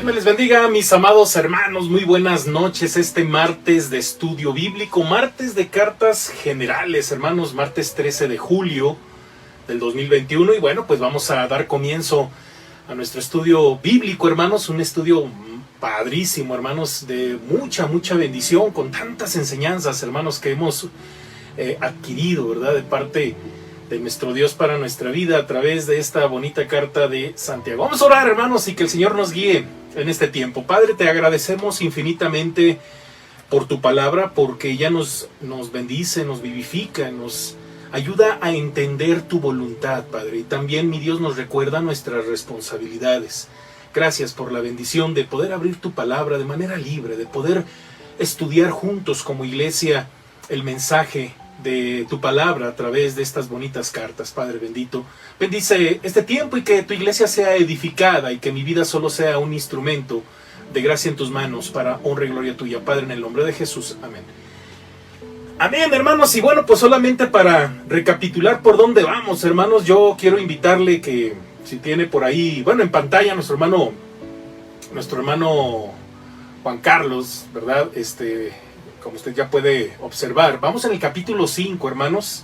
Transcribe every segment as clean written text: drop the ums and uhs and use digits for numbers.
me les bendiga, mis amados hermanos, muy buenas noches. Este martes de estudio bíblico, martes de cartas generales, hermanos, martes 13 de julio del 2021. Y bueno, pues vamos a dar comienzo a nuestro estudio bíblico, hermanos, un estudio padrísimo, hermanos, de mucha bendición, con tantas enseñanzas, hermanos, que hemos adquirido, ¿verdad?, de parte de nuestro Dios para nuestra vida a través de esta bonita carta de Santiago. Vamos a orar, hermanos, y que el Señor nos guíe en este tiempo. Padre, te agradecemos infinitamente por tu palabra, porque ella nos bendice, nos vivifica, nos ayuda a entender tu voluntad, Padre. Y también, mi Dios, nos recuerda nuestras responsabilidades. Gracias por la bendición de poder abrir tu palabra de manera libre, de poder estudiar juntos como iglesia el mensaje de tu palabra a través de estas bonitas cartas. Padre bendito, bendice este tiempo y que tu iglesia sea edificada y que mi vida solo sea un instrumento de gracia en tus manos para honra y gloria tuya, Padre, en el nombre de Jesús, amén. Amén, hermanos. Y bueno, pues solamente para recapitular por dónde vamos, hermanos, yo quiero invitarle que si tiene por ahí, bueno, en pantalla nuestro hermano Juan Carlos, ¿verdad? Como usted ya puede observar, vamos en el capítulo 5, hermanos.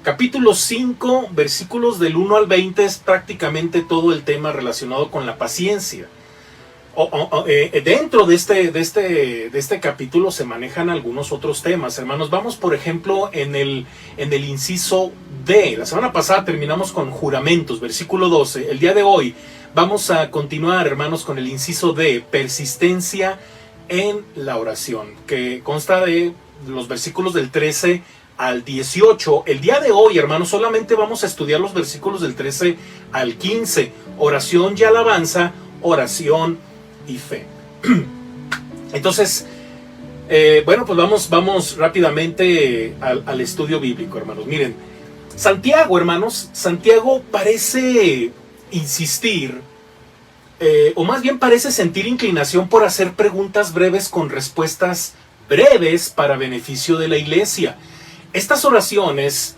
Capítulo 5, versículos del 1 al 20 es prácticamente todo el tema relacionado con la paciencia. Dentro de este capítulo se manejan algunos otros temas, hermanos. Vamos, por ejemplo, en el inciso D. La semana pasada terminamos con juramentos, versículo 12. El día de hoy vamos a continuar, hermanos, con el inciso D, persistencia en la oración, que consta de los versículos del 13 al 18. El día de hoy, hermanos, solamente vamos a estudiar los versículos del 13 al 15. Oración y alabanza, oración y fe. Entonces, bueno, pues vamos rápidamente al estudio bíblico, hermanos. Miren, Santiago, hermanos, Santiago parece insistir, o más bien parece sentir inclinación por hacer preguntas breves con respuestas breves para beneficio de la iglesia. Estas oraciones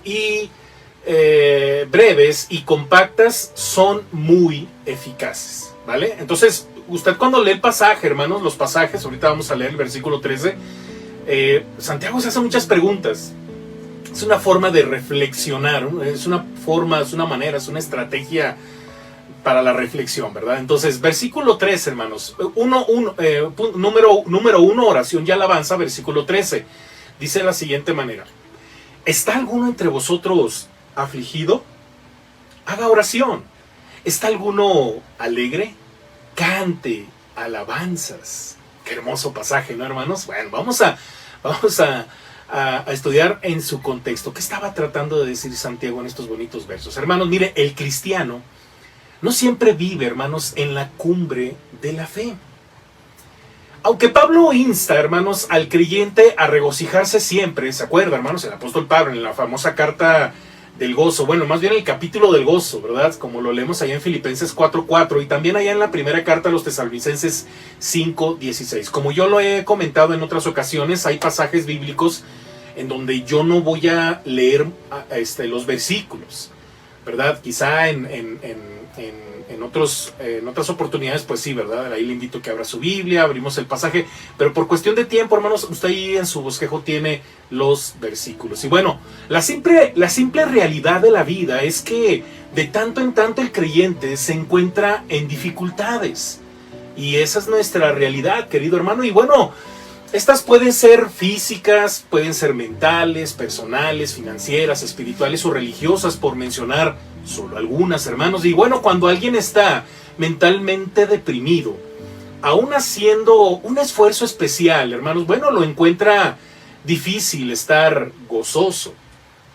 breves y compactas son muy eficaces, ¿vale? Entonces, usted cuando lee el pasaje, hermanos, los pasajes, ahorita vamos a leer el versículo 13, Santiago se hace muchas preguntas. Es una forma de reflexionar, es una manera, es una estrategia para la reflexión, ¿verdad? Entonces, versículo 13, hermanos, número 1, oración y alabanza, versículo 13, dice de la siguiente manera: ¿está alguno entre vosotros afligido? Haga oración. ¿Está alguno alegre? Cante alabanzas. Qué hermoso pasaje, ¿no, hermanos? Bueno, vamos a estudiar en su contexto. ¿Qué estaba tratando de decir Santiago en estos bonitos versos? Hermanos, mire, el cristiano no siempre vive, hermanos, en la cumbre de la fe. Aunque Pablo insta, hermanos, al creyente a regocijarse siempre, ¿se acuerda, hermanos? El apóstol Pablo en la famosa carta del gozo, bueno, más bien el capítulo del gozo, ¿verdad? Como lo leemos allá en Filipenses 4:4 y también allá en la primera carta a los Tesalonicenses 5:16. Como yo lo he comentado en otras ocasiones, hay pasajes bíblicos en donde yo no voy a leer los versículos, ¿verdad? Quizá en otras oportunidades, pues sí, ¿verdad? Ahí le invito a que abra su Biblia, abrimos el pasaje, pero por cuestión de tiempo, hermanos, usted ahí en su bosquejo tiene los versículos. Y bueno, la simple realidad de la vida es que de tanto en tanto el creyente se encuentra en dificultades. Y esa es nuestra realidad, querido hermano. Y bueno, estas pueden ser físicas, pueden ser mentales, personales, financieras, espirituales o religiosas, por mencionar solo algunas, hermanos. Y bueno, cuando alguien está mentalmente deprimido, aún haciendo un esfuerzo especial, hermanos, bueno, lo encuentra difícil estar gozoso,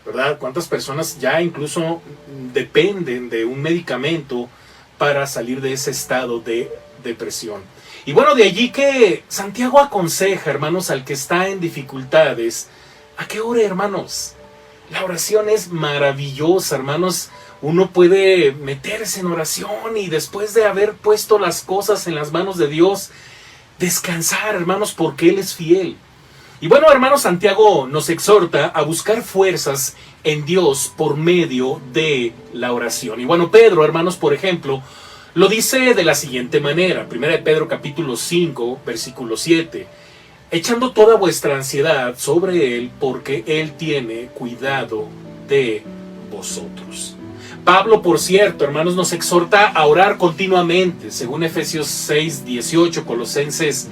¿verdad? ¿Cuántas personas ya incluso dependen de un medicamento para salir de ese estado de depresión? Y bueno, de allí que Santiago aconseja, hermanos, al que está en dificultades, a que ore, hermanos. La oración es maravillosa, hermanos. Uno puede meterse en oración y después de haber puesto las cosas en las manos de Dios, descansar, hermanos, porque Él es fiel. Y bueno, hermanos, Santiago nos exhorta a buscar fuerzas en Dios por medio de la oración. Y bueno, Pedro, hermanos, por ejemplo, Lo dice de la siguiente manera, 1 de Pedro capítulo 5, versículo 7. Echando toda vuestra ansiedad sobre Él, porque Él tiene cuidado de vosotros. Pablo, por cierto, hermanos, nos exhorta a orar continuamente, según Efesios 6, 18, Colosenses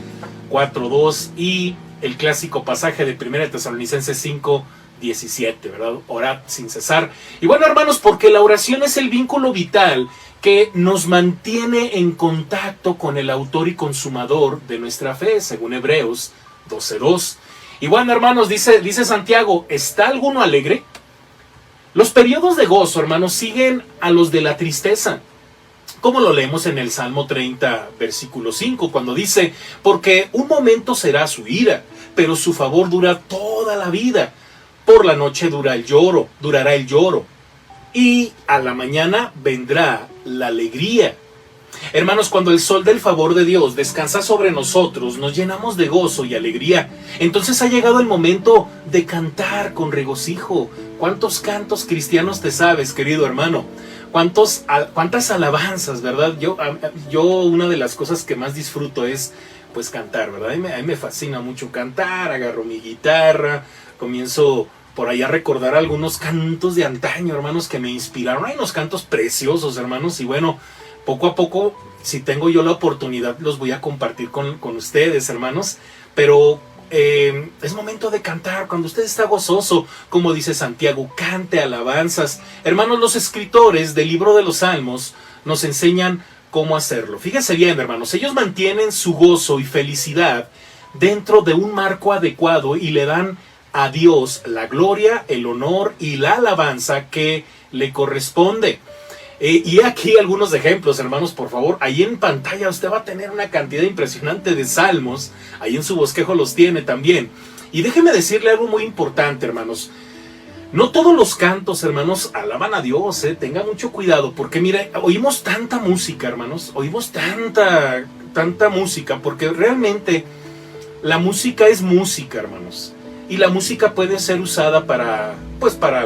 4, 2 y el clásico pasaje de 1 Tesalonicenses 5, 17, ¿verdad? Orad sin cesar. Y bueno, hermanos, porque la oración es el vínculo vital que nos mantiene en contacto con el autor y consumador de nuestra fe, según Hebreos 12:2. Y bueno, hermanos, dice Santiago, ¿está alguno alegre? Los periodos de gozo, hermanos, siguen a los de la tristeza, como lo leemos en el Salmo 30, versículo 5, cuando dice, porque un momento será su ira, pero su favor dura toda la vida. Por la noche durará el lloro, y a la mañana vendrá la alegría. Hermanos, cuando el sol del favor de Dios descansa sobre nosotros, nos llenamos de gozo y alegría. Entonces ha llegado el momento de cantar con regocijo. ¿Cuántos cantos cristianos te sabes, querido hermano? ¿Cuántas alabanzas, verdad? Yo una de las cosas que más disfruto es pues cantar, ¿verdad? A mí me fascina mucho cantar, agarro mi guitarra, comienzo por ahí a recordar algunos cantos de antaño, hermanos, que me inspiraron. Hay unos cantos preciosos, hermanos, y bueno, poco a poco, si tengo yo la oportunidad, los voy a compartir con ustedes, hermanos. Pero es momento de cantar. Cuando usted está gozoso, como dice Santiago, cante alabanzas. Hermanos, los escritores del libro de los Salmos nos enseñan cómo hacerlo. Fíjense bien, hermanos, ellos mantienen su gozo y felicidad dentro de un marco adecuado y le dan a Dios la gloria, el honor y la alabanza que le corresponde. Y aquí algunos ejemplos, hermanos, por favor. Ahí en pantalla usted va a tener una cantidad impresionante de salmos. Ahí en su bosquejo los tiene también. Y déjeme decirle algo muy importante, hermanos. No todos los cantos, hermanos, alaban a Dios, Tenga mucho cuidado, porque mire, oímos tanta música, hermanos. Oímos tanta música, porque realmente la música es música, hermanos. Y la música puede ser usada para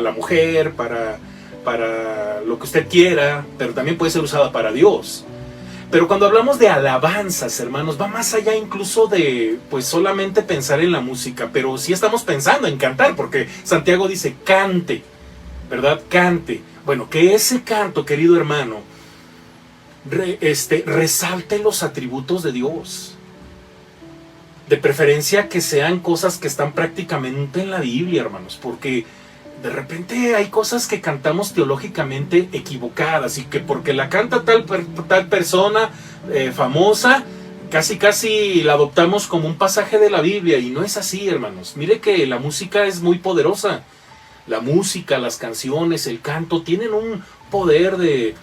la mujer, para lo que usted quiera, pero también puede ser usada para Dios. Pero cuando hablamos de alabanzas, hermanos, va más allá incluso de pues solamente pensar en la música, pero sí estamos pensando en cantar, porque Santiago dice cante, ¿verdad? Cante. Bueno, que ese canto, querido hermano, resalte los atributos de Dios. De preferencia que sean cosas que están prácticamente en la Biblia, hermanos, porque de repente hay cosas que cantamos teológicamente equivocadas y que porque la canta tal persona famosa, casi la adoptamos como un pasaje de la Biblia, y no es así, hermanos. Mire que la música es muy poderosa. La música, las canciones, el canto tienen un poder de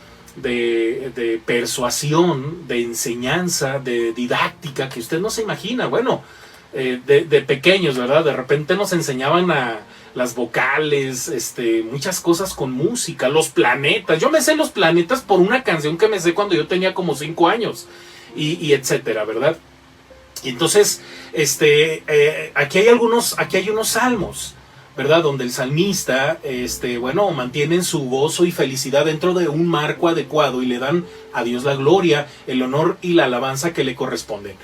persuasión, de enseñanza, de didáctica que usted no se imagina. Bueno, de pequeños, ¿verdad? De repente nos enseñaban a las vocales, muchas cosas con música, los planetas. Yo me sé los planetas por una canción que me sé cuando yo tenía como 5 años, y etcétera, ¿verdad? Y entonces, aquí hay unos salmos, ¿verdad? Donde el salmista, mantienen su gozo y felicidad dentro de un marco adecuado y le dan a Dios la gloria, el honor y la alabanza que le corresponden.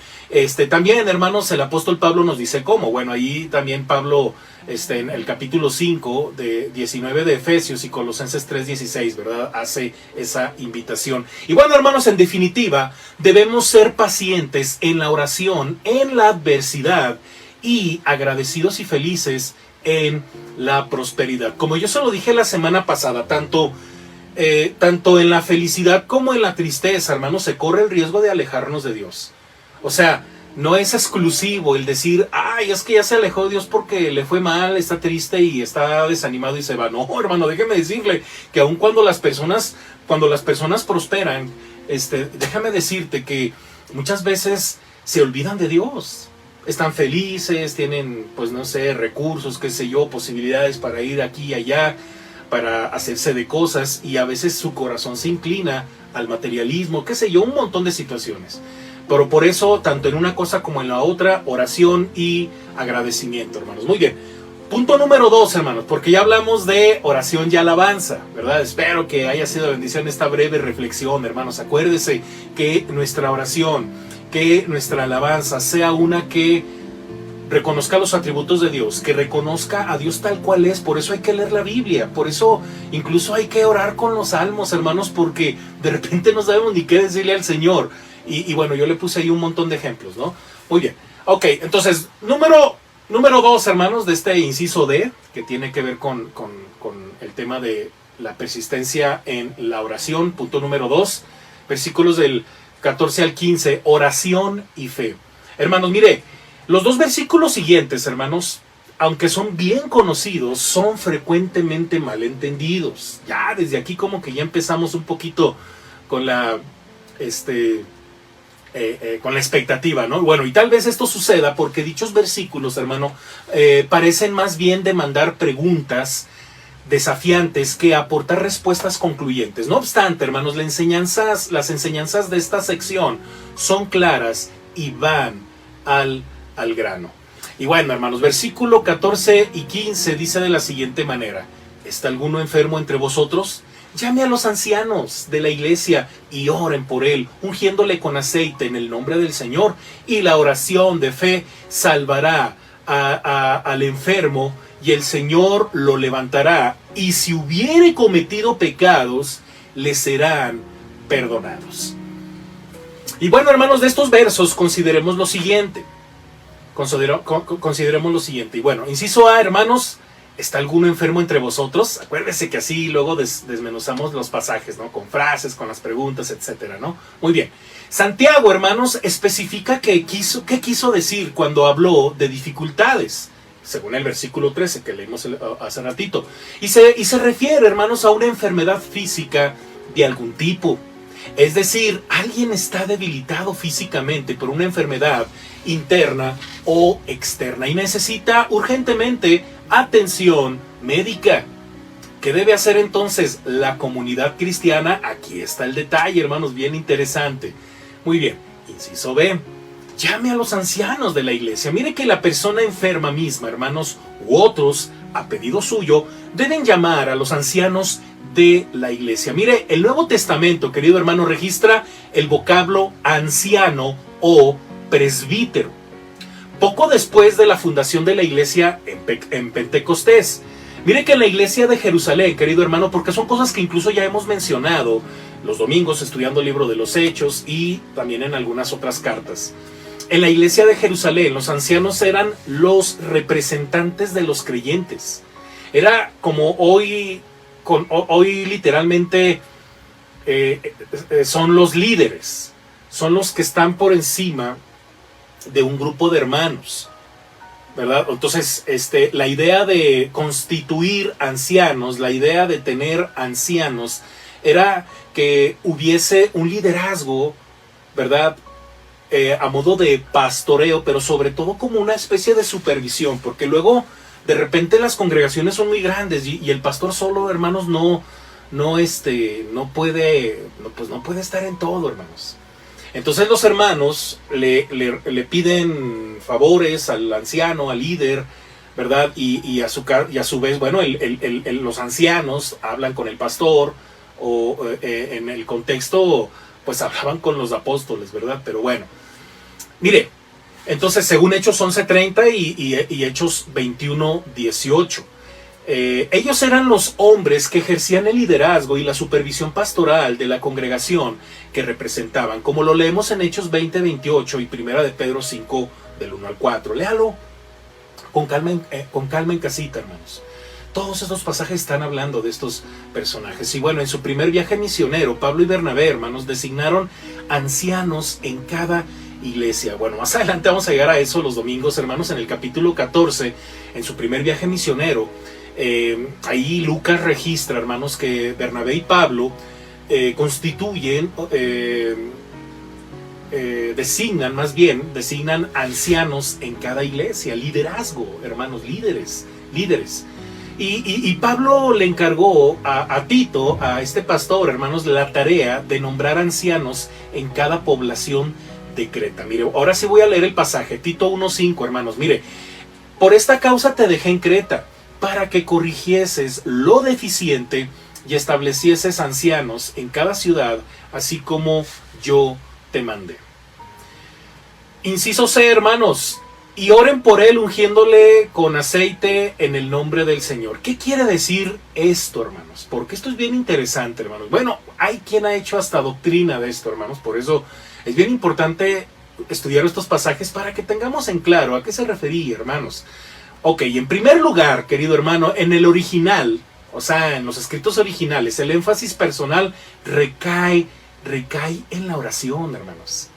También, hermanos, el apóstol Pablo nos dice cómo. Bueno, ahí también Pablo, en el capítulo 5 de 19 de Efesios y Colosenses 3:16, ¿verdad? Hace esa invitación. Y bueno, hermanos, en definitiva, debemos ser pacientes en la oración, en la adversidad, y agradecidos y felices en la prosperidad. Como yo se lo dije la semana pasada, tanto en la felicidad como en la tristeza, hermanos, se corre el riesgo de alejarnos de Dios. O sea, no es exclusivo el decir, ay, es que ya se alejó de Dios porque le fue mal, está triste y está desanimado y se va. No, hermano, déjeme decirle que aun cuando las personas prosperan, déjame decirte que muchas veces se olvidan de Dios. Están felices, tienen, pues no sé, recursos, qué sé yo, posibilidades para ir aquí y allá, para hacerse de cosas, y a veces su corazón se inclina al materialismo, qué sé yo, un montón de situaciones. Pero por eso, tanto en una cosa como en la otra, oración y agradecimiento, hermanos. Muy bien. Punto número 2, hermanos, porque ya hablamos de oración y alabanza, ¿verdad? Espero que haya sido de bendición esta breve reflexión, hermanos. Acuérdese que nuestra oración, que nuestra alabanza sea una que reconozca los atributos de Dios, que reconozca a Dios tal cual es. Por eso hay que leer la Biblia, por eso incluso hay que orar con los salmos, hermanos, porque de repente no sabemos ni qué decirle al Señor. Y bueno, yo le puse ahí un montón de ejemplos, ¿no? Muy bien, ok, entonces, número 2, hermanos, de este inciso D, que tiene que ver con el tema de la persistencia en la oración. Punto número 2, versículos del 14 al 15, oración y fe. Hermanos, mire, los dos versículos siguientes, hermanos, aunque son bien conocidos, son frecuentemente malentendidos. Ya desde aquí como que ya empezamos un poquito con la con la expectativa, ¿no? Bueno, y tal vez esto suceda porque dichos versículos, hermano, parecen más bien demandar preguntas desafiantes que aportar respuestas concluyentes. No obstante, hermanos, las enseñanzas de esta sección son claras y van al grano. Y bueno, hermanos, versículo 14 y 15 dice de la siguiente manera: ¿está alguno enfermo entre vosotros? Llame a los ancianos de la iglesia y oren por él, ungiéndole con aceite en el nombre del Señor, y la oración de fe salvará al enfermo, y el Señor lo levantará, y si hubiere cometido pecados, le serán perdonados. Y bueno, hermanos, de estos versos consideremos lo siguiente. Consideremos lo siguiente. Y bueno, inciso A, hermanos: ¿está alguno enfermo entre vosotros? Acuérdense que así luego desmenuzamos los pasajes, ¿no? Con frases, con las preguntas, etcétera, ¿no? Muy bien. Santiago, hermanos, especifica qué quiso decir cuando habló de dificultades, según el versículo 13 que leímos hace ratito. Y se refiere, hermanos, a una enfermedad física de algún tipo. Es decir, alguien está debilitado físicamente por una enfermedad interna o externa y necesita urgentemente atención médica. ¿Qué debe hacer entonces la comunidad cristiana? Aquí está el detalle, hermanos, bien interesante. Muy bien, inciso B: llame a los ancianos de la iglesia. Mire que la persona enferma misma, hermanos, u otros, a pedido suyo, deben llamar a los ancianos de la iglesia. Mire, el Nuevo Testamento, querido hermano, registra el vocablo anciano o presbítero poco después de la fundación de la iglesia en Pentecostés. Mire que en la iglesia de Jerusalén, querido hermano, porque son cosas que incluso ya hemos mencionado los domingos estudiando el libro de los Hechos y también en algunas otras cartas. En la iglesia de Jerusalén, los ancianos eran los representantes de los creyentes. Era como hoy literalmente son los líderes, son los que están por encima de un grupo de hermanos, ¿verdad? Entonces, la idea de constituir ancianos, la idea de tener ancianos, era que hubiese un liderazgo, ¿verdad? A modo de pastoreo, pero sobre todo como una especie de supervisión, porque luego de repente las congregaciones son muy grandes y el pastor solo, hermanos, no puede estar en todo, hermanos. Entonces los hermanos le piden favores al anciano, al líder, ¿verdad? Y a su vez, bueno, los ancianos hablan con el pastor, o en el contexto, pues hablaban con los apóstoles, ¿verdad? Pero bueno, mire, entonces según Hechos 11:30 y Hechos 21:18, ellos eran los hombres que ejercían el liderazgo y la supervisión pastoral de la congregación que representaban, como lo leemos en Hechos 20:28 y 1 de Pedro 5 del 1 al 4. Léalo con calma en casita, hermanos. Todos estos pasajes están hablando de estos personajes. Y bueno, en su primer viaje misionero, Pablo y Bernabé, hermanos, designaron ancianos en cada iglesia. Bueno, más adelante vamos a llegar a eso los domingos, hermanos, en el capítulo 14, en su primer viaje misionero. Ahí Lucas registra, hermanos, que Bernabé y Pablo designan ancianos en cada iglesia, liderazgo, hermanos, líderes. Y Pablo le encargó a Tito, a este pastor, hermanos, la tarea de nombrar ancianos en cada población de Creta. Mire, ahora sí voy a leer el pasaje, Tito 1:5, hermanos. Mire, Por esta causa te dejé en Creta, para que corrigieses lo deficiente y establecieses ancianos en cada ciudad, así como yo te mandé. Inciso C, hermanos, y oren por él ungiéndole con aceite en el nombre del Señor. ¿Qué quiere decir esto, hermanos? Porque esto es bien interesante, hermanos. Bueno, hay quien ha hecho hasta doctrina de esto, hermanos. Por eso es bien importante estudiar estos pasajes para que tengamos en claro a qué se refería, hermanos. Ok, en primer lugar, querido hermano, en el original, o sea, en los escritos originales, el énfasis personal recae en la oración, hermanos.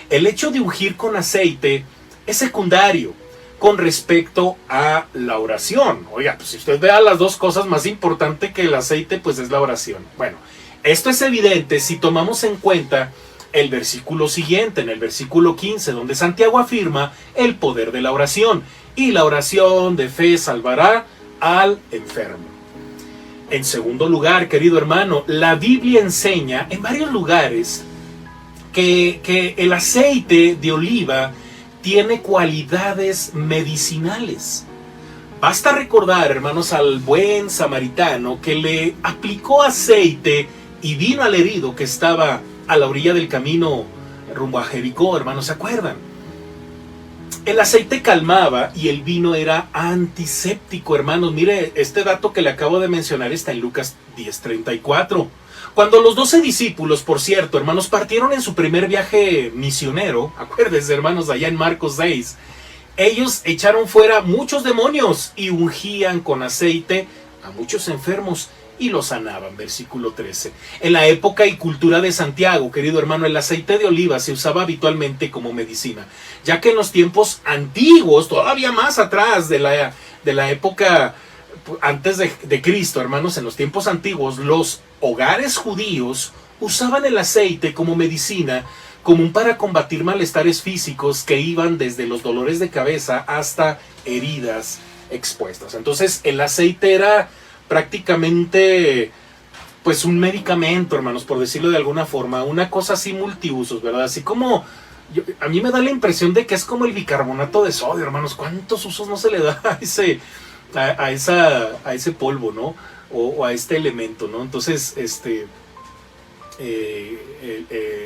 El hecho de ungir con aceite es secundario con respecto a la oración. Oiga, pues si usted vea las dos cosas, más importante que el aceite, pues es la oración. Bueno, esto es evidente si tomamos en cuenta el versículo siguiente, en el versículo 15, donde Santiago afirma el poder de la oración. Y la oración de fe salvará al enfermo. En segundo lugar, querido hermano, la Biblia enseña en varios lugares que el aceite de oliva tiene cualidades medicinales. Basta recordar, hermanos, al buen samaritano que le aplicó aceite y vino al herido que estaba a la orilla del camino rumbo a Jericó, hermanos, ¿se acuerdan? El aceite calmaba y el vino era antiséptico, hermanos. Mire, este dato que le acabo de mencionar está en Lucas 10:34. Cuando los 12 discípulos, por cierto, hermanos, partieron en su primer viaje misionero, acuérdense, hermanos, allá en Marcos 6, ellos echaron fuera muchos demonios y ungían con aceite a muchos enfermos y los sanaban, versículo 13. En la época y cultura de Santiago, querido hermano, el aceite de oliva se usaba habitualmente como medicina, ya que en los tiempos antiguos, todavía más atrás de la época antes de Cristo, hermanos, en los tiempos antiguos, los hogares judíos usaban el aceite como medicina común para combatir malestares físicos que iban desde los dolores de cabeza hasta heridas expuestas. Entonces, el aceite era prácticamente pues un medicamento, hermanos, por decirlo de alguna forma, una cosa así multiusos, ¿verdad? Así como a mí me da la impresión de que es como el bicarbonato de sodio, hermanos. ¿Cuántos usos no se le da a ese polvo, ¿no? O a este elemento, ¿no? Entonces,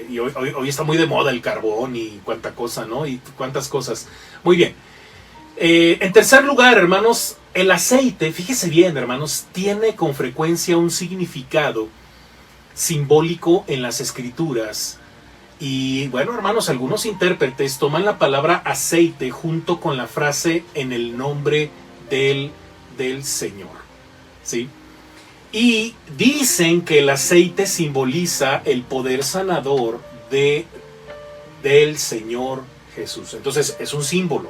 y hoy está muy de moda el carbón y cuánta cosa, ¿no? Y cuántas cosas. Muy bien. En tercer lugar, hermanos, el aceite, fíjese bien, hermanos, tiene con frecuencia un significado simbólico en las escrituras. Y bueno, hermanos, algunos intérpretes toman la palabra aceite junto con la frase en el nombre del Señor, ¿sí? Y dicen que el aceite simboliza el poder sanador del Señor Jesús. Entonces, es un símbolo.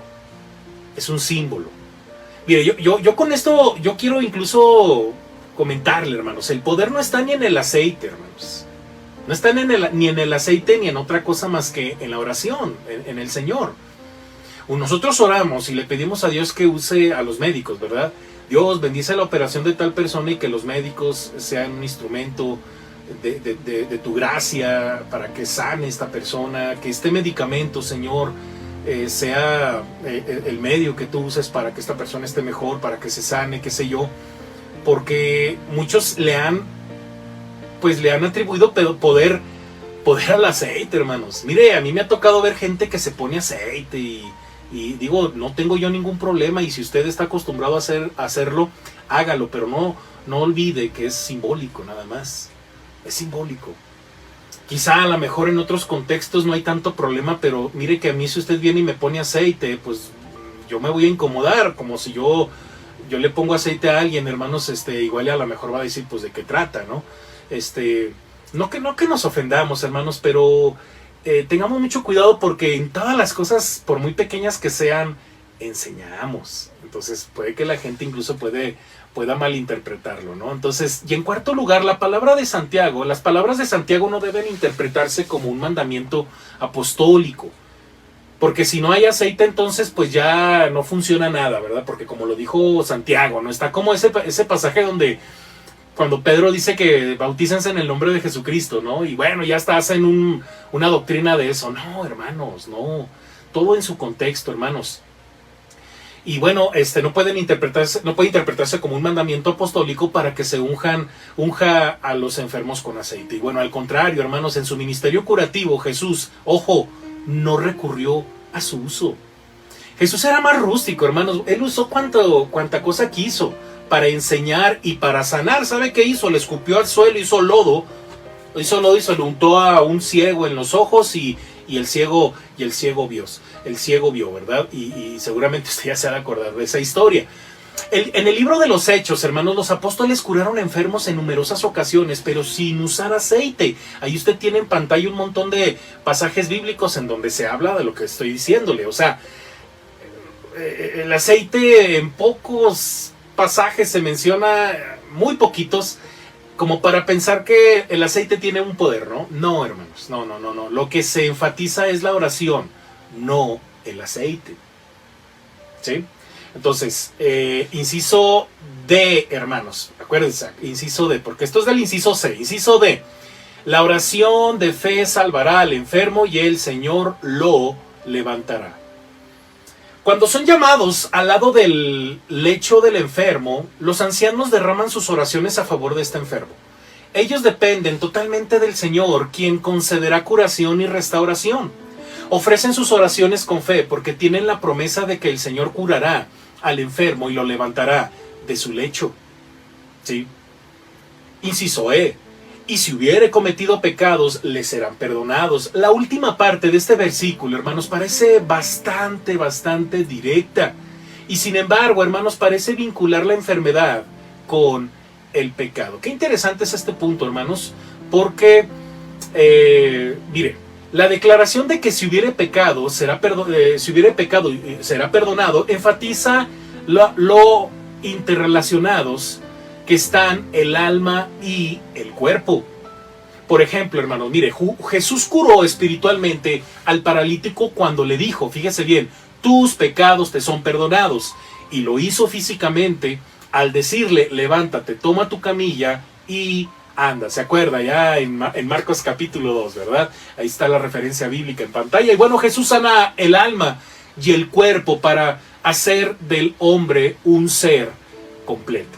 Es un símbolo. Mire, yo con esto, yo quiero incluso comentarle, hermanos, el poder no está ni en el aceite, hermanos. No está ni en el aceite ni en otra cosa más que en la oración, en el Señor. Nosotros oramos y le pedimos a Dios que use a los médicos, ¿verdad? Dios bendice la operación de tal persona y que los médicos sean un instrumento de tu gracia para que sane esta persona, que este medicamento, Señor, sea el medio que tú uses para que esta persona esté mejor, para que se sane, qué sé yo, porque muchos le han atribuido poder al aceite, hermanos. Mire, a mí me ha tocado ver gente que se pone aceite y digo, no tengo yo ningún problema, y si usted está acostumbrado a hacerlo, hágalo, pero no olvide que es simbólico nada más, es simbólico. Quizá a lo mejor en otros contextos no hay tanto problema, pero mire que a mí si usted viene y me pone aceite, pues yo me voy a incomodar, como si yo le pongo aceite a alguien, hermanos, igual a lo mejor va a decir, pues de qué trata, ¿no? No que nos ofendamos, hermanos, pero tengamos mucho cuidado porque en todas las cosas, por muy pequeñas que sean, enseñamos. Entonces puede que la gente incluso pueda malinterpretarlo, ¿no? Entonces, y en cuarto lugar, las palabras de Santiago no deben interpretarse como un mandamiento apostólico, porque si no hay aceite, entonces pues ya no funciona nada, ¿verdad? Porque como lo dijo Santiago, ¿no? Está como ese pasaje donde cuando Pedro dice que bautícense en el nombre de Jesucristo, ¿no? Y bueno, ya hasta hacen una doctrina de eso. No, hermanos, no. Todo en su contexto, hermanos. Y bueno, no puede interpretarse como un mandamiento apostólico para que se unja a los enfermos con aceite. Y bueno, al contrario, hermanos, en su ministerio curativo, Jesús, ojo, no recurrió a su uso. Jesús era más rústico, hermanos. Él usó cuanta cosa quiso para enseñar y para sanar. ¿Sabe qué hizo? Le escupió al suelo, hizo lodo y se lo untó a un ciego en los ojos y el ciego vio, ¿verdad? Y seguramente usted ya se ha de acordar de esa historia. En el libro de los Hechos, hermanos, los apóstoles curaron enfermos en numerosas ocasiones, pero sin usar aceite. Ahí usted tiene en pantalla un montón de pasajes bíblicos en donde se habla de lo que estoy diciéndole. O sea, el aceite en pocos pasajes se menciona, muy poquitos, como para pensar que el aceite tiene un poder, ¿no? No, hermanos, no. Lo que se enfatiza es la oración, no el aceite. ¿Sí? Entonces, inciso D, hermanos, acuérdense, inciso D, porque esto es del inciso C. Inciso D, la oración de fe salvará al enfermo y el Señor lo levantará. Cuando son llamados al lado del lecho del enfermo, los ancianos derraman sus oraciones a favor de este enfermo. Ellos dependen totalmente del Señor, quien concederá curación y restauración. Ofrecen sus oraciones con fe porque tienen la promesa de que el Señor curará al enfermo y lo levantará de su lecho. ¿Sí? Inciso E. Y si hubiere cometido pecados, le serán perdonados. La última parte de este versículo, hermanos, parece bastante directa. Y sin embargo, hermanos, parece vincular la enfermedad con el pecado. Qué interesante es este punto, hermanos, porque, mire, la declaración de que si hubiere pecado, será perdonado, enfatiza lo interrelacionados que están el alma y el cuerpo. Por ejemplo, hermanos, mire, Jesús curó espiritualmente al paralítico cuando le dijo, fíjese bien, tus pecados te son perdonados. Y lo hizo físicamente al decirle, levántate, toma tu camilla y anda. ¿Se acuerda? Ya en Marcos capítulo 2, ¿verdad? Ahí está la referencia bíblica en pantalla. Y bueno, Jesús sana el alma y el cuerpo para hacer del hombre un ser completo.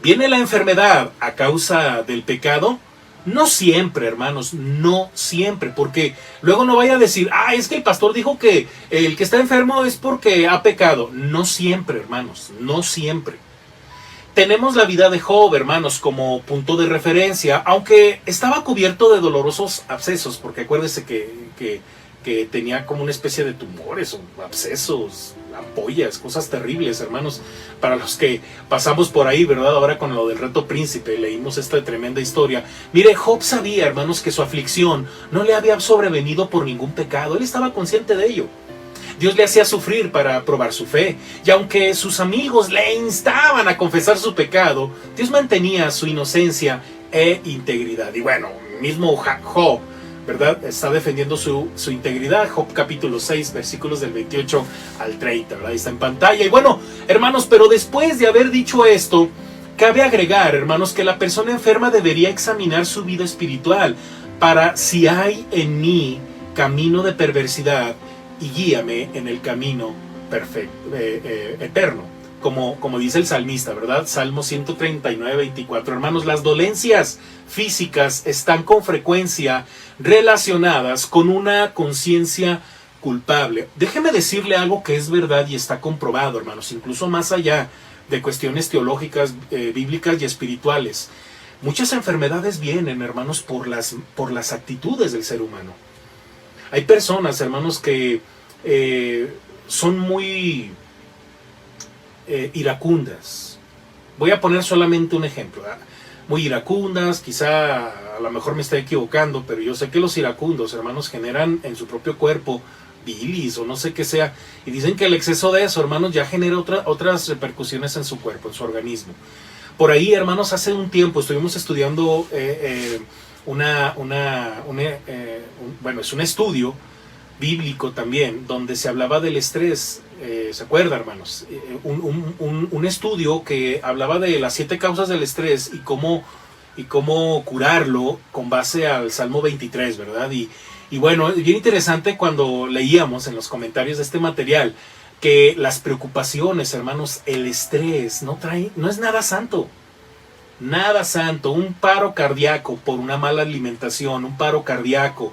¿Viene la enfermedad a causa del pecado? No siempre, hermanos, no siempre, porque luego no vaya a decir, es que el pastor dijo que el que está enfermo es porque ha pecado. No siempre, hermanos, no siempre. Tenemos la vida de Job, hermanos, como punto de referencia, aunque estaba cubierto de dolorosos abscesos, porque acuérdese que tenía como una especie de tumores o abscesos, ampollas, cosas terribles, hermanos, para los que pasamos por ahí, ¿verdad? Ahora con lo del reto príncipe, leímos esta tremenda historia. Mire, Job sabía, hermanos, que su aflicción no le había sobrevenido por ningún pecado. Él estaba consciente de ello. Dios le hacía sufrir para probar su fe, y aunque sus amigos le instaban a confesar su pecado, Dios mantenía su inocencia e integridad. Y bueno, mismo Job, ¿verdad? Está defendiendo su integridad. Job capítulo 6, versículos del 28 al 30, ¿verdad? Ahí está en pantalla. Y bueno, hermanos, pero después de haber dicho esto, cabe agregar, hermanos, que la persona enferma debería examinar su vida espiritual para si hay en mí camino de perversidad y guíame en el camino perfecto, eterno. Como dice el salmista, ¿verdad? Salmo 139, 24. Hermanos, las dolencias físicas están con frecuencia relacionadas con una conciencia culpable. Déjeme decirle algo que es verdad y está comprobado, hermanos, incluso más allá de cuestiones teológicas, bíblicas y espirituales. Muchas enfermedades vienen, hermanos, por las actitudes del ser humano. Hay personas, hermanos, que son muy iracundas. Voy a poner solamente un ejemplo, ¿verdad? Muy iracundas, quizá a lo mejor me estoy equivocando, pero yo sé que los iracundos, hermanos, generan en su propio cuerpo bilis o no sé qué sea, y dicen que el exceso de eso, hermanos, ya genera otras repercusiones en su cuerpo, en su organismo. Por ahí, hermanos, hace un tiempo estuvimos estudiando es un estudio bíblico también, donde se hablaba del estrés. ¿Se acuerda, hermanos? Un estudio que hablaba de las 7 causas del estrés y cómo curarlo con base al Salmo 23, ¿verdad? Y bueno, es bien interesante cuando leíamos en los comentarios de este material, que las preocupaciones, hermanos, el estrés, no es nada santo. Nada santo. Un paro cardíaco por una mala alimentación, un paro cardíaco,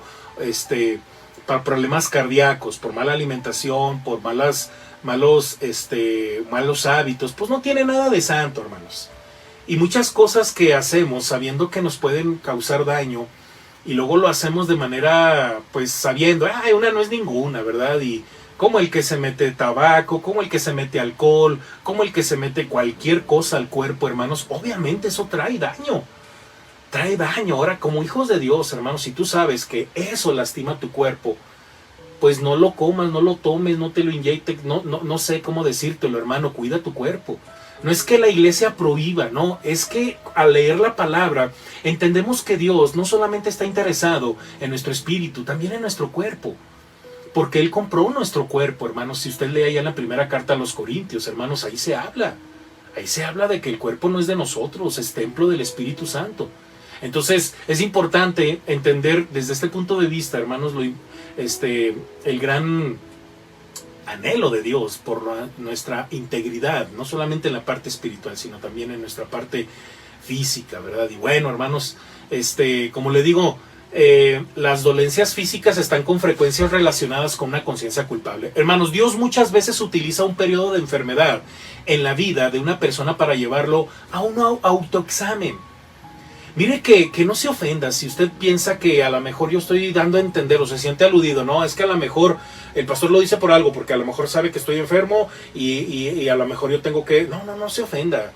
para problemas cardíacos, por mala alimentación, por malos hábitos, pues no tiene nada de santo, hermanos. Y muchas cosas que hacemos sabiendo que nos pueden causar daño, y luego lo hacemos de manera, pues sabiendo, una no es ninguna, ¿verdad? Y como el que se mete tabaco, como el que se mete alcohol, como el que se mete cualquier cosa al cuerpo, hermanos, obviamente eso trae daño. Trae daño. Ahora, como hijos de Dios, hermanos, si tú sabes que eso lastima tu cuerpo, pues no lo comas, no lo tomes, no te lo inyectes, no sé cómo decírtelo, hermano, cuida tu cuerpo. No es que la iglesia prohíba, no, es que al leer la palabra entendemos que Dios no solamente está interesado en nuestro espíritu, también en nuestro cuerpo. Porque Él compró nuestro cuerpo, hermanos. Si usted lee allá en la primera carta a los Corintios, hermanos, ahí se habla de que el cuerpo no es de nosotros, es templo del Espíritu Santo. Entonces es importante entender desde este punto de vista, hermanos, el gran anhelo de Dios por nuestra integridad, no solamente en la parte espiritual, sino también en nuestra parte física, ¿verdad? Y bueno, hermanos, como le digo, las dolencias físicas están con frecuencia relacionadas con una conciencia culpable. Hermanos, Dios muchas veces utiliza un periodo de enfermedad en la vida de una persona para llevarlo a un autoexamen. Mire que no se ofenda si usted piensa que a lo mejor yo estoy dando a entender o se siente aludido. No, es que a lo mejor el pastor lo dice por algo, porque a lo mejor sabe que estoy enfermo y a lo mejor yo tengo que... No se ofenda.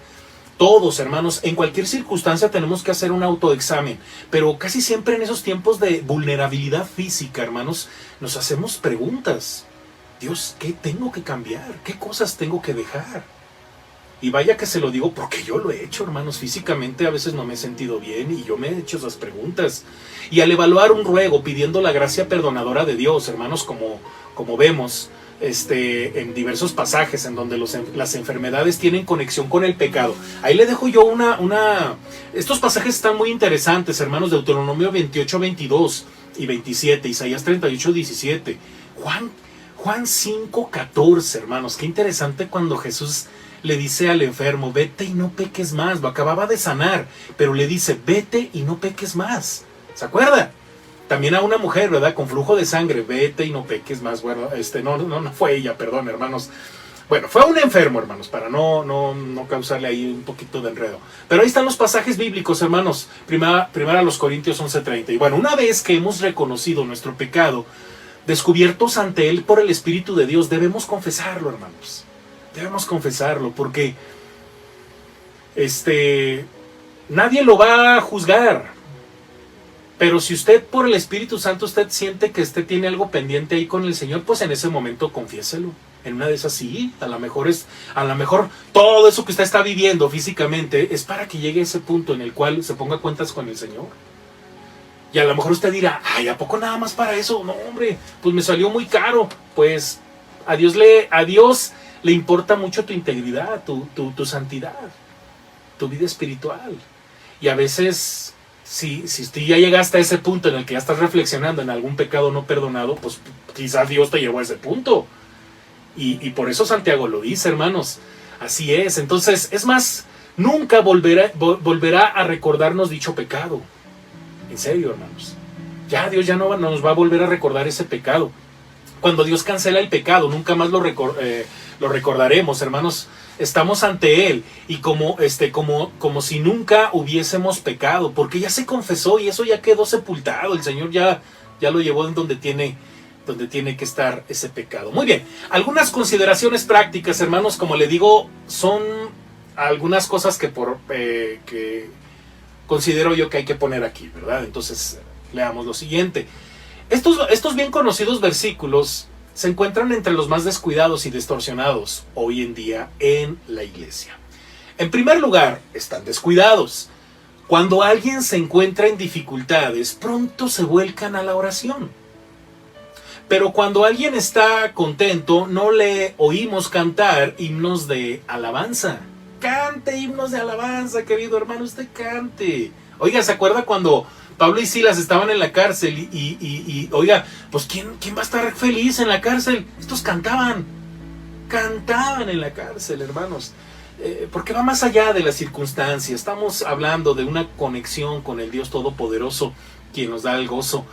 Todos, hermanos, en cualquier circunstancia tenemos que hacer un autoexamen, pero casi siempre en esos tiempos de vulnerabilidad física, hermanos, nos hacemos preguntas. Dios, ¿qué tengo que cambiar? ¿Qué cosas tengo que dejar? Y vaya que se lo digo porque yo lo he hecho, hermanos. Físicamente a veces no me he sentido bien y yo me he hecho esas preguntas. Y al evaluar un ruego pidiendo la gracia perdonadora de Dios, hermanos, como vemos en diversos pasajes en donde las enfermedades tienen conexión con el pecado. Ahí le dejo yo estos pasajes están muy interesantes, hermanos. Deuteronomio 28, 22 y 27, Isaías 38, 17, Juan 5, 14, hermanos. Qué interesante cuando Jesús le dice al enfermo, vete y no peques más. Lo acababa de sanar, pero le dice, vete y no peques más. ¿Se acuerda? También a una mujer, ¿verdad? Con flujo de sangre, vete y no peques más. Bueno, no fue ella, perdón, hermanos. Bueno, fue a un enfermo, hermanos, para no causarle ahí un poquito de enredo. Pero ahí están los pasajes bíblicos, hermanos. Primera a los Corintios 11:30. Y bueno, una vez que hemos reconocido nuestro pecado, descubiertos ante Él por el Espíritu de Dios, debemos confesarlo, hermanos. Debemos confesarlo, porque nadie lo va a juzgar. Pero si usted por el Espíritu Santo usted siente que usted tiene algo pendiente ahí con el Señor, pues en ese momento confiéselo. En una de esas sí, a lo mejor todo eso que usted está viviendo físicamente es para que llegue a ese punto en el cual se ponga cuentas con el Señor. Y a lo mejor usted dirá, ay, ¿a poco nada más para eso? No, hombre, pues me salió muy caro. Pues a Dios le importa mucho tu integridad, tu santidad, tu vida espiritual. Y a veces, si tú ya llegaste a ese punto en el que ya estás reflexionando en algún pecado no perdonado, pues quizás Dios te llevó a ese punto. Y por eso Santiago lo dice, hermanos. Así es. Entonces, es más, nunca volverá a recordarnos dicho pecado. En serio, hermanos. Ya Dios ya no nos va a volver a recordar ese pecado. Cuando Dios cancela el pecado, nunca más lo recordaremos, hermanos. Estamos ante Él y como si nunca hubiésemos pecado, porque ya se confesó y eso ya quedó sepultado. El Señor ya lo llevó en donde tiene que estar ese pecado. Muy bien, algunas consideraciones prácticas, hermanos, como le digo, son algunas cosas que considero yo que hay que poner aquí, ¿verdad? Entonces, leamos lo siguiente. Estos bien conocidos versículos se encuentran entre los más descuidados y distorsionados hoy en día en la iglesia. En primer lugar, están descuidados. Cuando alguien se encuentra en dificultades, pronto se vuelcan a la oración. Pero cuando alguien está contento, no le oímos cantar himnos de alabanza. Cante himnos de alabanza, querido hermano, usted cante. Oiga, ¿se acuerda cuando Pablo y Silas estaban en la cárcel y oiga, pues ¿quién va a estar feliz en la cárcel? Estos cantaban. cantaban en la cárcel, hermanos. Porque va más allá de las circunstancias. Estamos hablando de una conexión con el Dios Todopoderoso, quien nos da el gozo.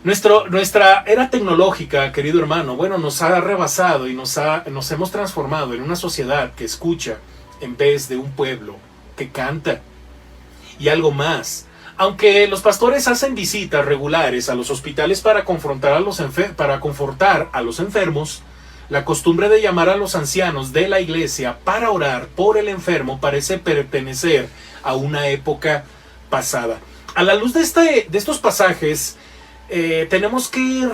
Nuestra era tecnológica, querido hermano, bueno, nos ha rebasado y nos hemos transformado en una sociedad que escucha en vez de un pueblo que canta. Y algo más, aunque los pastores hacen visitas regulares a los hospitales para confortar a los enfermos, la costumbre de llamar a los ancianos de la iglesia para orar por el enfermo parece pertenecer a una época pasada. A la luz de estos pasajes, tenemos que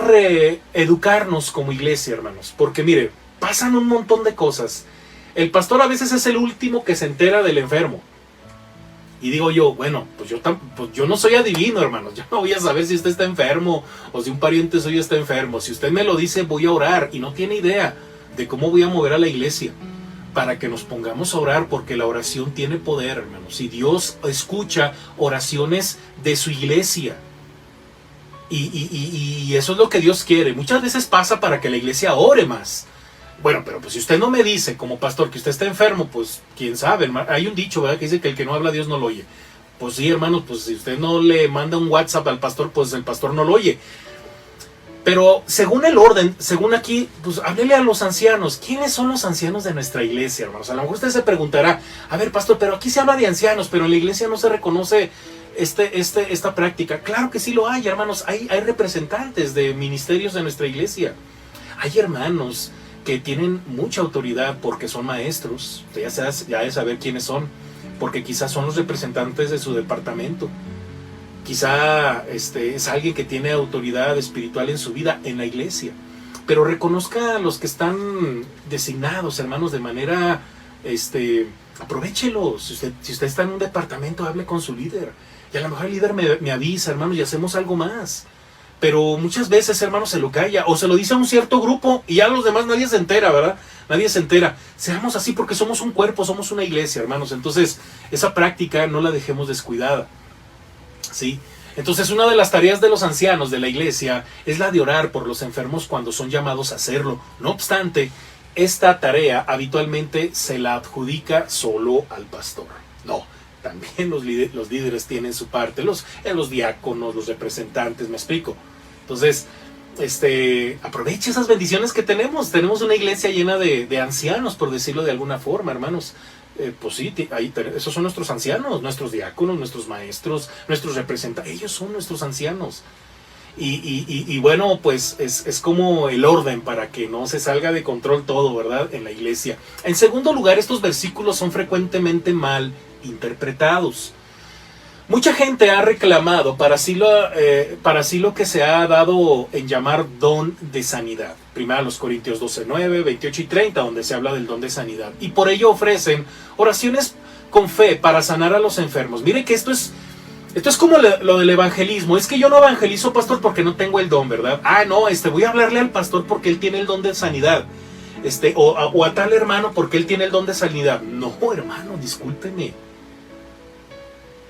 reeducarnos como iglesia, hermanos, porque mire, pasan un montón de cosas. El pastor a veces es el último que se entera del enfermo. Y digo yo, bueno, pues yo no soy adivino, hermanos. Yo no voy a saber si usted está enfermo o si un pariente suyo está enfermo. Si usted me lo dice, voy a orar. Y no tiene idea de cómo voy a mover a la iglesia para que nos pongamos a orar, porque la oración tiene poder, hermanos. Y Dios escucha oraciones de su iglesia. Y eso es lo que Dios quiere. Muchas veces pasa para que la iglesia ore más. Bueno, pero pues si usted no me dice como pastor que usted está enfermo, pues quién sabe, hermano. Hay un dicho, ¿verdad?, que dice que el que no habla Dios no lo oye. Pues sí, hermanos, pues si usted no le manda un WhatsApp al pastor, pues el pastor no lo oye. Pero según el orden, según aquí, pues háblele a los ancianos. ¿Quiénes son los ancianos de nuestra iglesia, hermanos? A lo mejor usted se preguntará, a ver, pastor, pero aquí se habla de ancianos, pero en la iglesia no se reconoce esta práctica. Claro que sí lo hay, hermanos. Hay representantes de ministerios de nuestra iglesia. Hay hermanos que tienen mucha autoridad porque son maestros. Ya de saber quiénes son, porque quizás son los representantes de su departamento. Quizá es alguien que tiene autoridad espiritual en su vida en la iglesia. Pero reconozca a los que están designados, hermanos, de manera, aprovéchelos. Si usted está en un departamento, hable con su líder. Y a lo mejor el líder me avisa, hermanos, y hacemos algo más. Pero muchas veces, hermanos, se lo calla o se lo dice a un cierto grupo y ya los demás nadie se entera, ¿verdad? Nadie se entera. Seamos así porque somos un cuerpo, somos una iglesia, hermanos. Entonces, esa práctica no la dejemos descuidada, ¿sí? Entonces, una de las tareas de los ancianos de la iglesia es la de orar por los enfermos cuando son llamados a hacerlo. No obstante, esta tarea habitualmente se la adjudica solo al pastor. No, también los líderes tienen su parte, los diáconos, los representantes, me explico. Entonces, aproveche esas bendiciones que tenemos. Tenemos una iglesia llena de ancianos, por decirlo de alguna forma, hermanos. Pues sí, esos son nuestros ancianos, nuestros diáconos, nuestros maestros, nuestros representantes. Ellos son nuestros ancianos. Y bueno, pues es como el orden para que no se salga de control todo, ¿verdad?, en la iglesia. En segundo lugar, estos versículos son frecuentemente mal interpretados. Mucha gente ha reclamado para sí lo que se ha dado en llamar don de sanidad. Primero los Corintios 12, 9, 28 y 30, donde se habla del don de sanidad. Y por ello ofrecen oraciones con fe para sanar a los enfermos. Mire que esto es como lo del evangelismo. Es que yo no evangelizo, pastor, porque no tengo el don, ¿verdad? No, voy a hablarle al pastor porque él tiene el don de sanidad. O a tal hermano porque él tiene el don de sanidad. No, hermano, discúlpeme.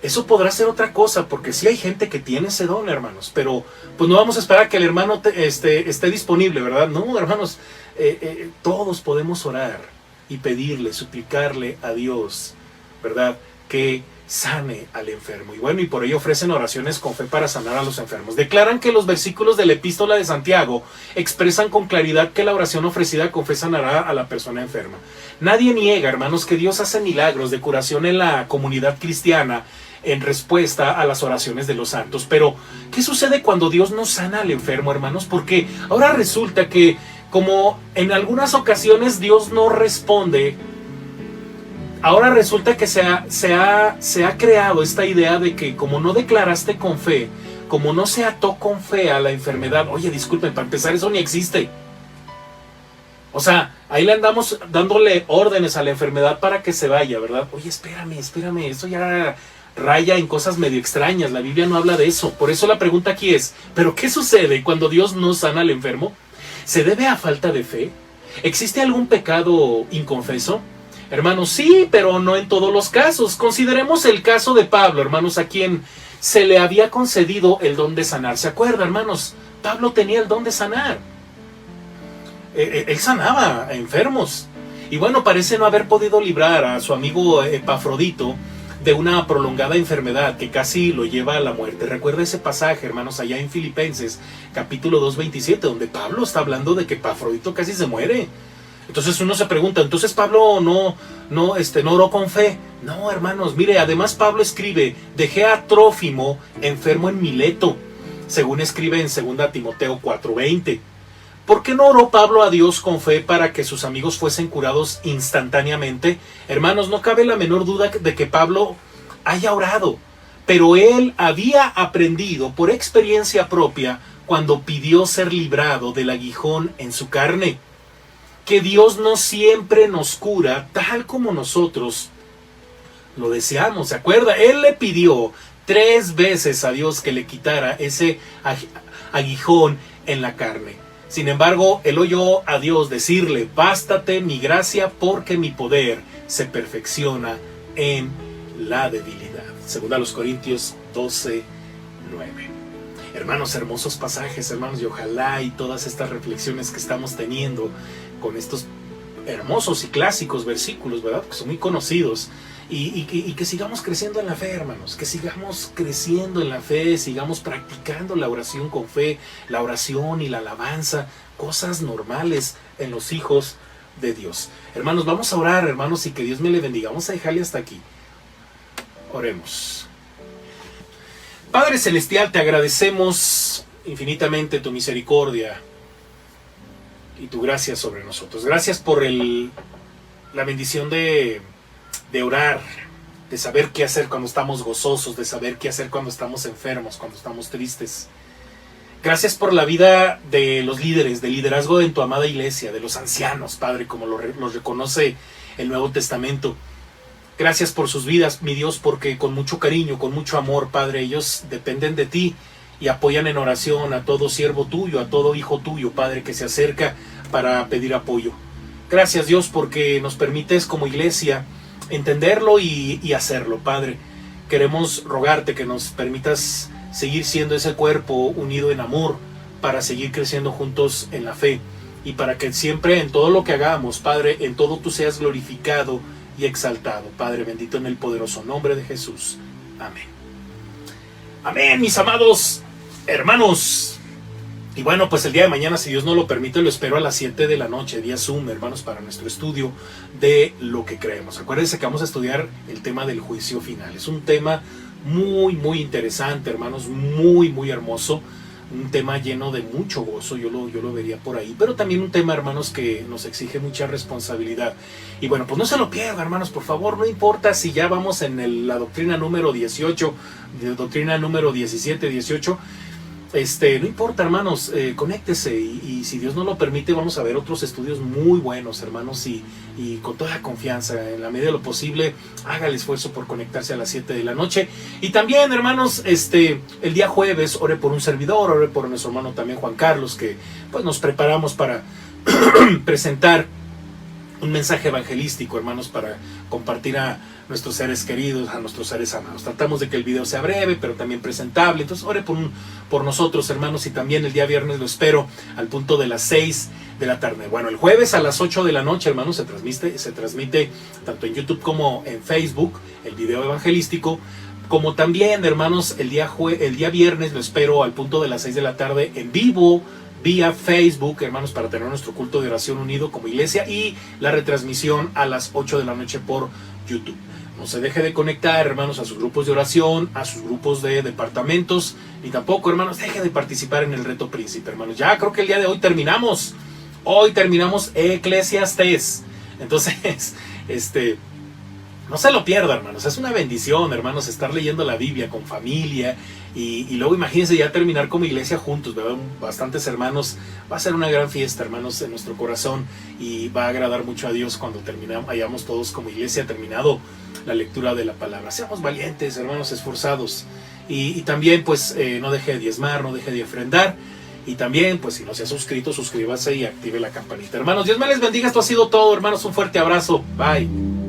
Eso podrá ser otra cosa, porque sí hay gente que tiene ese don, hermanos, pero pues no vamos a esperar a que el hermano esté disponible, ¿verdad? No, hermanos, todos podemos orar y pedirle, suplicarle a Dios, ¿verdad?, que sane al enfermo. Y bueno, y por ello ofrecen oraciones con fe para sanar a los enfermos. Declaran que los versículos de la epístola de Santiago expresan con claridad que la oración ofrecida con fe sanará a la persona enferma. Nadie niega, hermanos, que Dios hace milagros de curación en la comunidad cristiana en respuesta a las oraciones de los santos. Pero, ¿qué sucede cuando Dios no sana al enfermo, hermanos? Porque ahora resulta que, como en algunas ocasiones Dios no responde, ahora resulta que se ha creado esta idea de que como no declaraste con fe, como no se ató con fe a la enfermedad, oye, disculpen, para empezar eso ni existe. O sea, ahí le andamos dándole órdenes a la enfermedad para que se vaya, ¿verdad? Oye, espérame, eso ya raya en cosas medio extrañas. La Biblia no habla de eso. Por eso la pregunta aquí es, ¿pero qué sucede cuando Dios no sana al enfermo? ¿Se debe a falta de fe? ¿Existe algún pecado inconfeso? Hermanos, sí, pero no en todos los casos. Consideremos el caso de Pablo, hermanos, a quien se le había concedido el don de sanar. ¿Se acuerdan, hermanos? Pablo tenía el don de sanar. Él sanaba a enfermos. Y bueno, parece no haber podido librar a su amigo Epafrodito de una prolongada enfermedad que casi lo lleva a la muerte. Recuerda ese pasaje, hermanos, allá en Filipenses, capítulo 2:27, donde Pablo está hablando de que Epafrodito casi se muere. Entonces uno se pregunta, ¿entonces Pablo no oró con fe? No, hermanos, mire, además Pablo escribe, dejé a Trófimo enfermo en Mileto, según escribe en 2 Timoteo 4:20. ¿Por qué no oró Pablo a Dios con fe para que sus amigos fuesen curados instantáneamente? Hermanos, no cabe la menor duda de que Pablo haya orado, pero él había aprendido por experiencia propia cuando pidió ser librado del aguijón en su carne, que Dios no siempre nos cura tal como nosotros lo deseamos. ¿Se acuerda? Él le pidió 3 veces a Dios que le quitara ese aguijón en la carne. Sin embargo, él oyó a Dios decirle, bástate mi gracia porque mi poder se perfecciona en la debilidad. 2 Corintios 12:9. Hermanos, hermosos pasajes, hermanos, y ojalá y todas estas reflexiones que estamos teniendo con estos hermosos y clásicos versículos, ¿verdad? Que son muy conocidos. Y que sigamos creciendo en la fe, hermanos, que sigamos creciendo en la fe, sigamos practicando la oración con fe, la oración y la alabanza, cosas normales en los hijos de Dios. Hermanos, vamos a orar, hermanos, y que Dios me le bendiga. Vamos a dejarle hasta aquí. Oremos. Padre Celestial, te agradecemos infinitamente tu misericordia y tu gracia sobre nosotros. Gracias por la bendición de orar, de saber qué hacer cuando estamos gozosos, de saber qué hacer cuando estamos enfermos, cuando estamos tristes. Gracias por la vida de los líderes, del liderazgo en tu amada iglesia, de los ancianos, Padre, como los reconoce el Nuevo Testamento. Gracias por sus vidas, mi Dios, porque con mucho cariño, con mucho amor, Padre, ellos dependen de ti y apoyan en oración a todo siervo tuyo, a todo hijo tuyo, Padre, que se acerca para pedir apoyo. Gracias, Dios, porque nos permites como iglesia entenderlo y hacerlo, Padre. Queremos rogarte que nos permitas seguir siendo ese cuerpo unido en amor para seguir creciendo juntos en la fe y para que siempre en todo lo que hagamos, Padre, en todo tú seas glorificado y exaltado, Padre bendito, en el poderoso nombre de Jesús. Amén. Amén, mis amados hermanos. Y bueno, pues el día de mañana, si Dios no lo permite, lo espero a las 7 de la noche, día Zoom, hermanos, para nuestro estudio de lo que creemos. Acuérdense que vamos a estudiar el tema del juicio final. Es un tema muy, muy interesante, hermanos, muy, muy hermoso. Un tema lleno de mucho gozo, yo lo vería por ahí. Pero también un tema, hermanos, que nos exige mucha responsabilidad. Y bueno, pues no se lo pierdan, hermanos, por favor. No importa si ya vamos en la doctrina número 18, doctrina número 17, 18. No importa, hermanos, conéctese y si Dios no lo permite vamos a ver otros estudios muy buenos, hermanos, y con toda confianza, en la medida de lo posible, haga el esfuerzo por conectarse a las 7 de la noche. Y también, hermanos, el día jueves, ore por un servidor, ore por nuestro hermano también Juan Carlos, que pues nos preparamos para presentar un mensaje evangelístico, hermanos, para compartir a nuestros seres queridos, a nuestros seres amados. Tratamos de que el video sea breve, pero también presentable. Entonces, ore por nosotros, hermanos, y también el día viernes lo espero al punto de las 6 de la tarde. Bueno, el jueves a las 8 de la noche, hermanos, se transmite tanto en YouTube como en Facebook, el video evangelístico, como también, hermanos, el día viernes lo espero al punto de las 6 de la tarde en vivo, vía Facebook, hermanos, para tener nuestro culto de oración unido como iglesia y la retransmisión a las 8 de la noche por YouTube. No se deje de conectar, hermanos, a sus grupos de oración, a sus grupos de departamentos, ni tampoco, hermanos, deje de participar en el reto príncipe, hermanos. Ya creo que el día de hoy terminamos. Hoy terminamos Eclesiastés. Entonces, no se lo pierda, hermanos. Es una bendición, hermanos, estar leyendo la Biblia con familia. Y luego imagínense ya terminar como iglesia juntos, ¿verdad? Bastantes hermanos. Va a ser una gran fiesta, hermanos, en nuestro corazón. Y va a agradar mucho a Dios cuando hayamos todos como iglesia terminado la lectura de la palabra. Seamos valientes, hermanos, esforzados. Y también, pues, no deje de diezmar, no deje de ofrendar. Y también, pues, si no se ha suscrito, suscríbase y active la campanita. Hermanos, Dios me les bendiga. Esto ha sido todo, hermanos. Un fuerte abrazo. Bye.